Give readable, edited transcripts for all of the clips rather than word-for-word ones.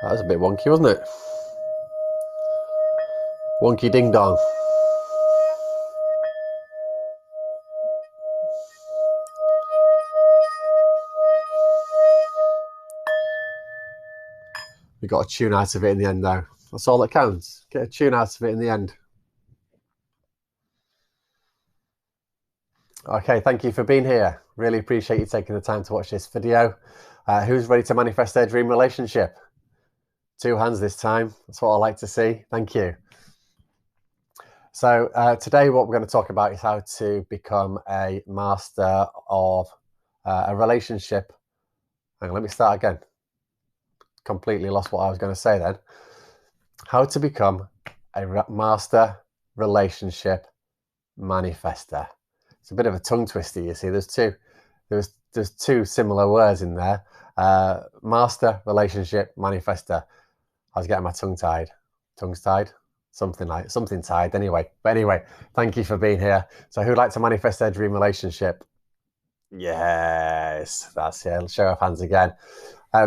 That was a bit wonky, wasn't it? Wonky ding dong. We got a tune out of it in the end, though. That's all that counts. Get a tune out of it in the end. Okay, thank you for being here. Really appreciate you taking the time to watch this video. Who's ready to manifest their dream relationship? 2 hands this time. That's what I like to see. Thank you. So today what we're going to talk about is how to become a master of a relationship. Hang on, let me start again. Completely lost what I was going to say then. How to become a master relationship manifestor. It's a bit of a tongue twister, you see. There's two similar words in there. Master relationship manifestor. I was getting my tongue tied. Tongue's tied? Something tied anyway. But anyway, thank you for being here. So who'd like to manifest their dream relationship? Yes, that's it. Show of hands again.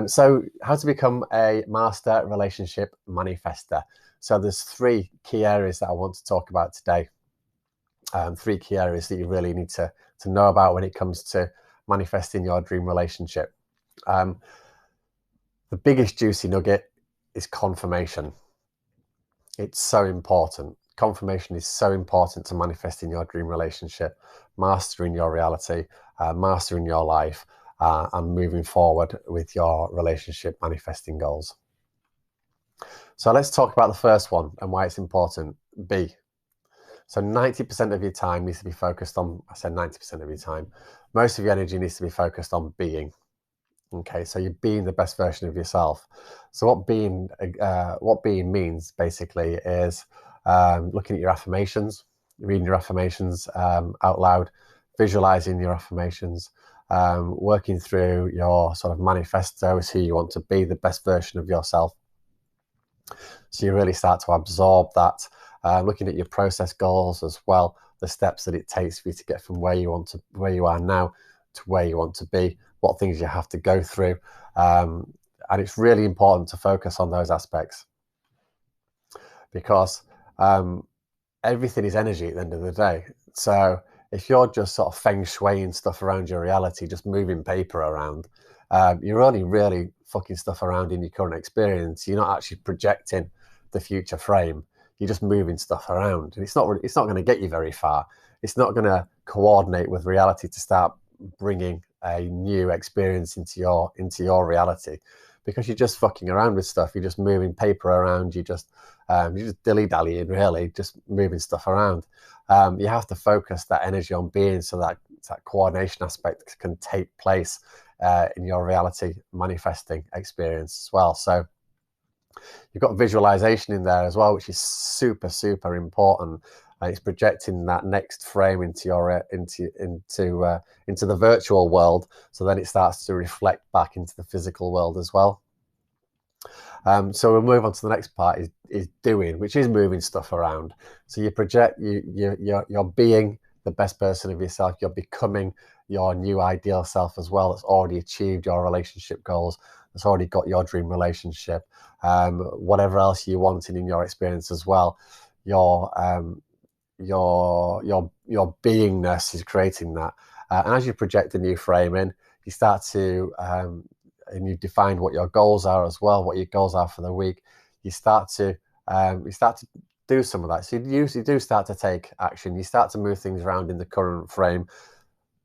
So how to become a master relationship manifestor. So there's 3 key areas that I want to talk about today. 3 key areas that you really need to know about when it comes to manifesting your dream relationship. The biggest juicy nugget is confirmation. It's so important. Confirmation is so important to manifesting your dream relationship, mastering your reality, mastering your life, and moving forward with your relationship manifesting goals. So let's talk about the first one and why it's important. Be. So 90% of your time needs to be focused on, I said 90% of your time, most of your energy needs to be focused on being. Okay, so you're being the best version of yourself. So what being means basically is looking at your affirmations, reading your affirmations out loud, visualizing your affirmations, working through your sort of manifesto as who you want to be, the best version of yourself. So you really start to absorb that, looking at your process goals as well, the steps that it takes for you to get from where you are now to where you want to be, what things you have to go through. And it's really important to focus on those aspects because everything is energy at the end of the day. So if you're just sort of feng shuiing stuff around your reality, just moving paper around, you're only really fucking stuff around in your current experience. You're not actually projecting the future frame. You're just moving stuff around, and it's not going to get you very far. It's not going to coordinate with reality to start bringing a new experience into your reality, because you're just fucking around with stuff. You're just moving paper around. You're just dilly-dallying, really, just moving stuff around. You have to focus that energy on being, so that coordination aspect can take place in your reality manifesting experience as well. So you've got visualization in there as well, which is super, super important. It's projecting that next frame into the virtual world, so then it starts to reflect back into the physical world as well. So we'll move on to the next part, is doing, which is moving stuff around. So you project, you're being the best person of yourself. You're becoming your new ideal self as well. That's already achieved your relationship goals. That's already got your dream relationship. Whatever else you wanted in your experience as well. Your beingness is creating that. And as you project a new frame in, you start to and you've defined what your goals are as well, what your goals are for the week. You start to do some of that. So you do start to take action. You start to move things around in the current frame,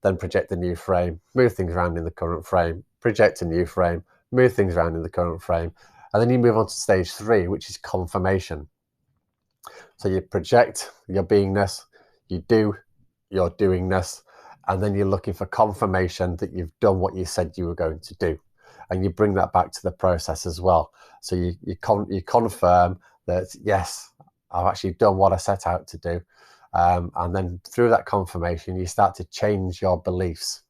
then project a new frame, move things around in the current frame, project a new frame, move things around in the current frame. And then you move on to stage 3, which is confirmation. So you project your beingness, you do your doingness, and then you're looking for confirmation that you've done what you said you were going to do. And you bring that back to the process as well. So you confirm that, yes, I've actually done what I set out to do. And then through that confirmation, you start to change your beliefs.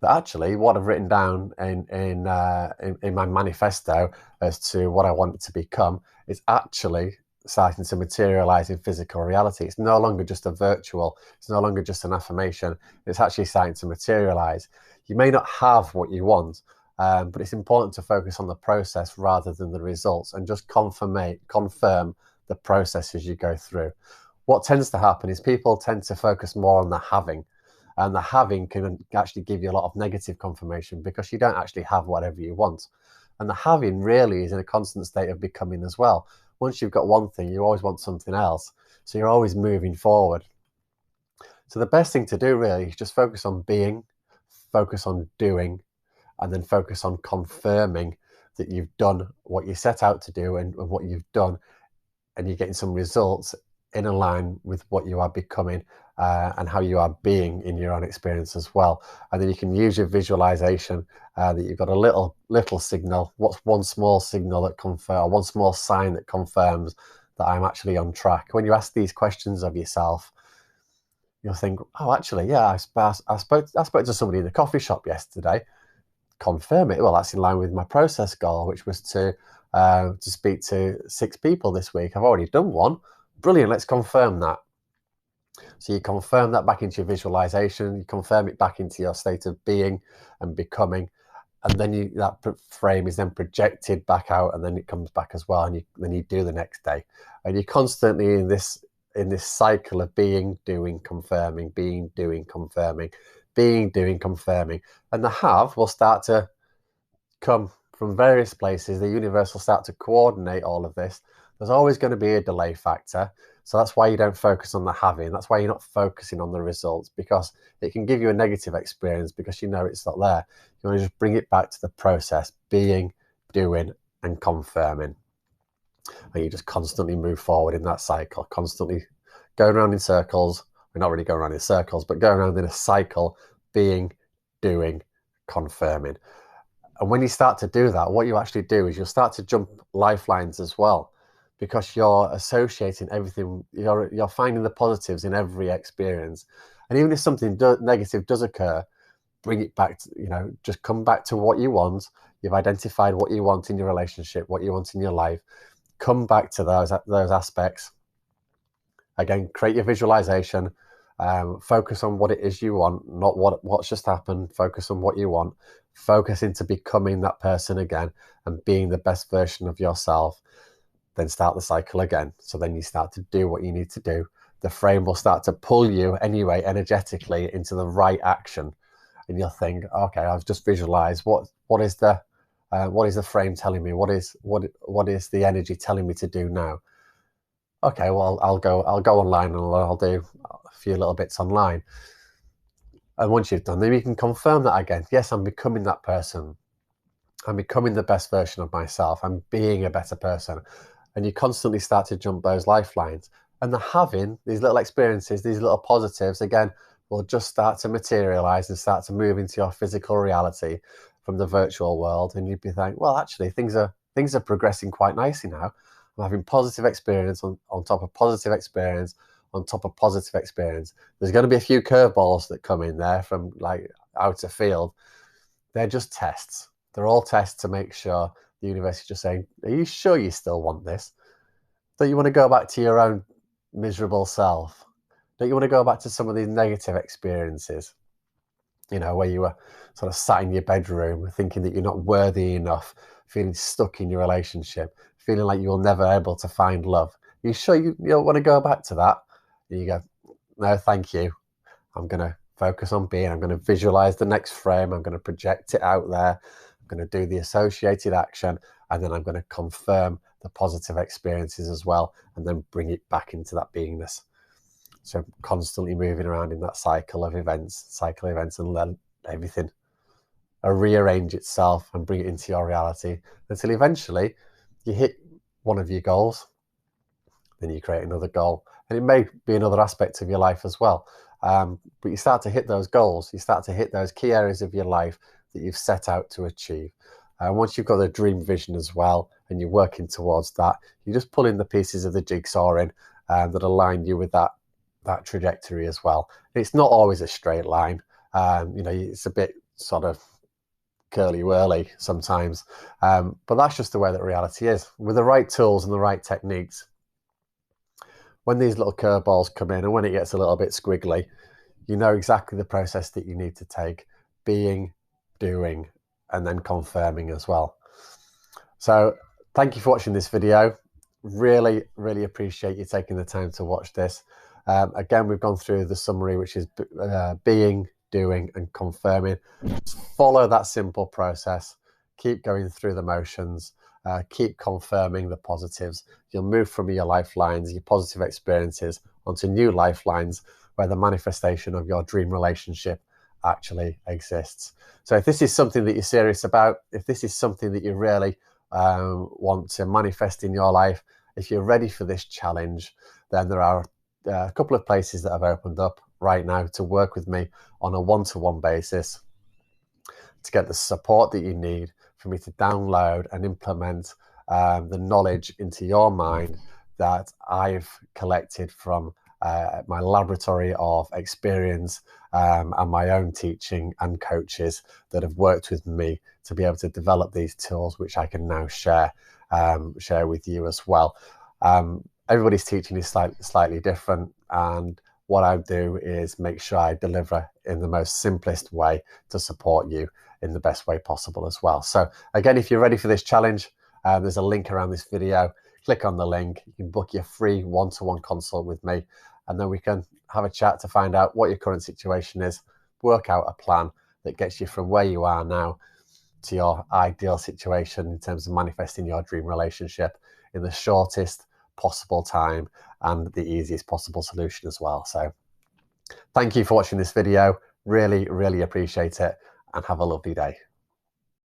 But actually, what I've written down in my manifesto as to what I want it to become is actually starting to materialize in physical reality. It's no longer just a virtual, it's no longer just an affirmation, it's actually starting to materialize. You may not have what you want, But it's important to focus on the process rather than the results, and just confirm the process as you go through. What tends to happen is people tend to focus more on the having, and the having can actually give you a lot of negative confirmation because you don't actually have whatever you want. And the having really is in a constant state of becoming as well. Once you've got one thing, you always want something else. So you're always moving forward. So the best thing to do really is just focus on being, focus on doing, and then focus on confirming that you've done what you set out to do, and what you've done, and you're getting some results in line with what you are becoming, and how you are being in your own experience as well. And then you can use your visualization, that you've got a little signal. What's one small signal that confirms, one small sign that confirms that I'm actually on track? When you ask these questions of yourself, you'll think, oh, actually, yeah, I spoke to somebody in the coffee shop yesterday. Confirm it. Well, that's in line with my process goal, which was to speak to 6 people this week. I've already done one. Brilliant. Let's confirm that. So you confirm that back into your visualization. You confirm it back into your state of being and becoming, and then that frame is then projected back out, and then it comes back as well, and then you do the next day, and you're constantly in this cycle of being, doing, confirming, being, doing, confirming, being, doing, confirming. And the have will start to come from various places. The universe will start to coordinate all of this. There's always going to be a delay factor. So that's why you don't focus on the having. That's why you're not focusing on the results, because it can give you a negative experience because you know it's not there. You want to just bring it back to the process, being, doing, and confirming. And you just constantly move forward in that cycle, constantly going around in circles. We're not really going around in circles, but going around in a cycle, being, doing, confirming. And when you start to do that, what you actually do is you'll start to jump lifelines as well, because you're associating everything, you're finding the positives in every experience. And even if something negative does occur, bring it back to, just come back to what you want. You've identified what you want in your relationship, what you want in your life. Come back to those aspects. Again, create your visualization. Focus on what it is you want, not what's just happened. Focus on what you want. Focus into becoming that person again and being the best version of yourself. Then start the cycle again. So then you start to do what you need to do. The frame will start to pull you anyway, energetically, into the right action. And you'll think, okay, I've just visualized what is the frame telling me? What is the energy telling me to do now? Okay, well, I'll go online and I'll do a few little bits online. And once you've done them, you can confirm that again. Yes, I'm becoming that person. I'm becoming the best version of myself. I'm being a better person. And you constantly start to jump those lifelines. And the having, these little experiences, these little positives, again, will just start to materialize and start to move into your physical reality from the virtual world. And you'd be thinking, well, actually, things are progressing quite nicely now. I'm having positive experience on top of positive experience on top of positive experience. There's going to be a few curveballs that come in there from like outer field. They're just tests. They're all tests to make sure the universe is just saying, are you sure you still want this? Don't you want to go back to your own miserable self? Don't you want to go back to some of these negative experiences? Where you were sort of sat in your bedroom thinking that you're not worthy enough, feeling stuck in your relationship, feeling like you're never able to find love. Are you sure you don't want to go back to that? And you go, no, thank you. I'm going to focus on being. I'm going to visualize the next frame. I'm going to project it out there. I'm going to do the associated action, and then I'm going to confirm the positive experiences as well, and then bring it back into that beingness. So constantly moving around in that cycle of events, and let everything rearrange itself and bring it into your reality until eventually you hit one of your goals. Then you create another goal, and it may be another aspect of your life as well. But you start to hit those goals. You start to hit those key areas of your life that you've set out to achieve. And once you've got the dream vision as well, and you're working towards that, you just pull in the pieces of the jigsaw in that align you with that trajectory as well. It's not always a straight line. It's a bit sort of curly-whirly sometimes. But that's just the way that reality is. With the right tools and the right techniques, when these little curveballs come in and when it gets a little bit squiggly, you know exactly the process that you need to take. Being, doing, and then confirming as well. So thank you for watching this video. Really appreciate you taking the time to watch this. Again, we've gone through the summary, which is being, doing, and confirming. Just follow that simple process. Keep going through the motions. Keep confirming the positives. You'll move from your lifelines, your positive experiences, onto new lifelines where the manifestation of your dream relationship actually exists. So if this is something that you're serious about, if this is something that you really want to manifest in your life, if you're ready for this challenge, then there are a couple of places that have opened up right now to work with me on a one-to-one basis to get the support that you need for me to download and implement the knowledge into your mind that I've collected from my laboratory of experience and my own teaching and coaches that have worked with me to be able to develop these tools, which I can now share with you as well. Everybody's teaching is slightly different, and what I do is make sure I deliver in the most simplest way to support you in the best way possible as well. So again, if you're ready for this challenge, there's a link around this video. Click on the link. You can book your free one-to-one consult with me, and then we can have a chat to find out what your current situation is, work out a plan that gets you from where you are now to your ideal situation in terms of manifesting your dream relationship in the shortest possible time and the easiest possible solution as well. So thank you for watching this video. Really appreciate it, and have a lovely day.